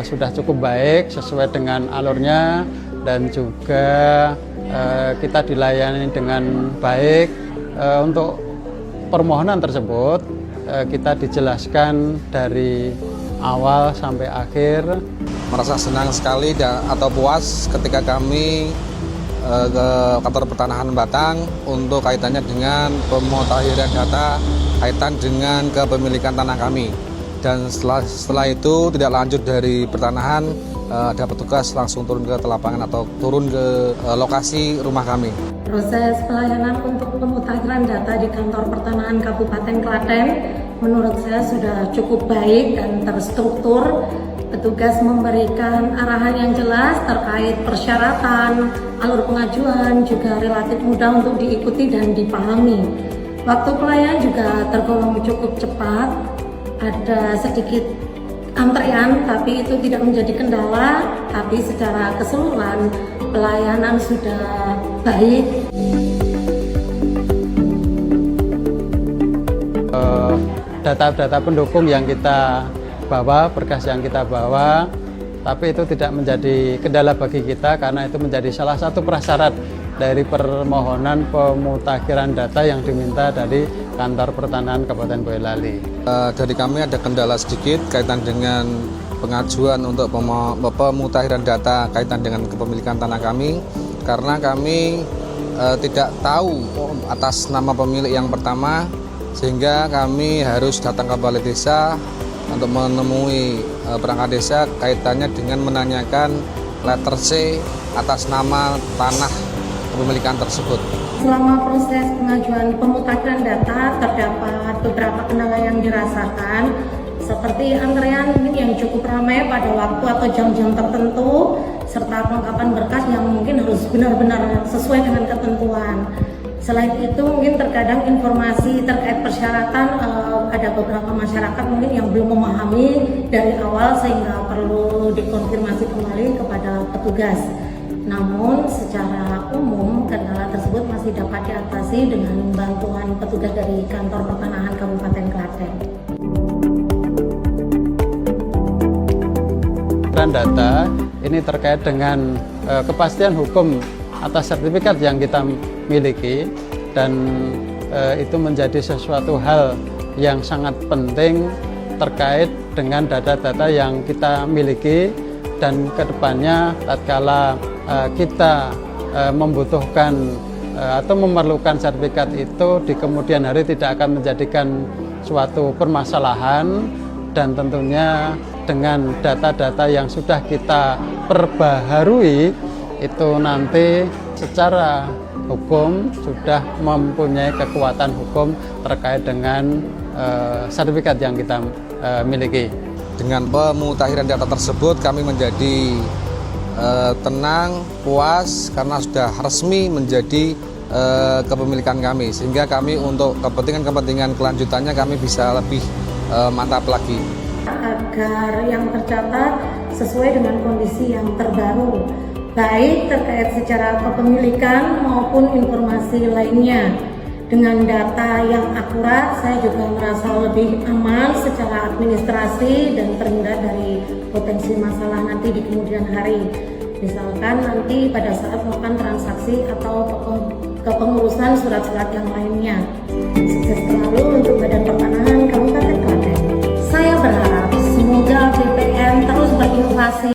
sudah cukup baik sesuai dengan alurnya, dan juga kita dilayani dengan baik. Untuk permohonan tersebut kita dijelaskan dari awal sampai akhir. Merasa senang sekali atau puas ketika kami ke kantor pertanahan Batang untuk kaitannya dengan pemutahiran data kaitan dengan kepemilikan tanah kami. Dan setelah itu tidak lanjut dari pertanahan, ada petugas langsung turun ke lapangan atau turun ke lokasi rumah kami. Proses pelayanan untuk pemutakhiran data di kantor pertanahan Kabupaten Klaten menurut saya sudah cukup baik dan terstruktur. Petugas memberikan arahan yang jelas terkait persyaratan, alur pengajuan juga relatif mudah untuk diikuti dan dipahami. Waktu pelayanan juga tergolong cukup cepat, ada sedikit antrian tapi itu tidak menjadi kendala, tapi secara keseluruhan pelayanan sudah baik. Data-data pendukung yang kita bawa, berkas yang kita bawa, tapi itu tidak menjadi kendala bagi kita karena itu menjadi salah satu prasyarat dari permohonan pemutakhiran data yang diminta dari kantor pertanahan Kabupaten Boyolali. Dari kami ada kendala sedikit kaitan dengan pengajuan untuk pemutakhiran data kaitan dengan kepemilikan tanah kami, karena kami tidak tahu atas nama pemilik yang pertama, sehingga kami harus datang ke balai desa untuk menemui perangkat desa kaitannya dengan menanyakan letter C atas nama tanah kepemilikan tersebut. Selama proses pengajuan pemutakhiran data terdapat beberapa kendala yang dirasakan, seperti antrean yang cukup ramai pada waktu atau jam-jam tertentu, serta kelengkapan berkas yang mungkin harus benar-benar sesuai dengan ketentuan. Selain itu mungkin terkadang informasi terkait persyaratan ada beberapa masyarakat mungkin yang belum memahami dari awal sehingga perlu dikonfirmasi kembali kepada petugas. Namun secara umum kendala tersebut masih dapat diatasi dengan bantuan petugas dari kantor pertanahan Kabupaten Klaten. Data ini terkait dengan kepastian hukum atas sertifikat yang kita miliki, dan itu menjadi sesuatu hal yang sangat penting terkait dengan data-data yang kita miliki, dan kedepannya tatkala kita membutuhkan atau memerlukan sertifikat itu di kemudian hari tidak akan menjadikan suatu permasalahan, dan tentunya dengan data-data yang sudah kita perbaharui itu nanti secara hukum sudah mempunyai kekuatan hukum terkait dengan sertifikat yang kita miliki. Dengan pemutakhiran data tersebut kami menjadi tenang, puas karena sudah resmi menjadi kepemilikan kami, sehingga kami untuk kepentingan kelanjutannya kami bisa lebih mantap lagi. Agar yang tercatat sesuai dengan kondisi yang terbaru, baik terkait secara kepemilikan maupun informasi lainnya. Dengan data yang akurat, saya juga merasa lebih aman secara administrasi dan terhindar dari potensi masalah nanti di kemudian hari. Misalkan nanti pada saat melakukan transaksi atau kepengurusan surat-surat yang lainnya. Sukses selalu untuk Badan Pertanahan Kabupaten Klaten. Saya berharap semoga BPN terus berinovasi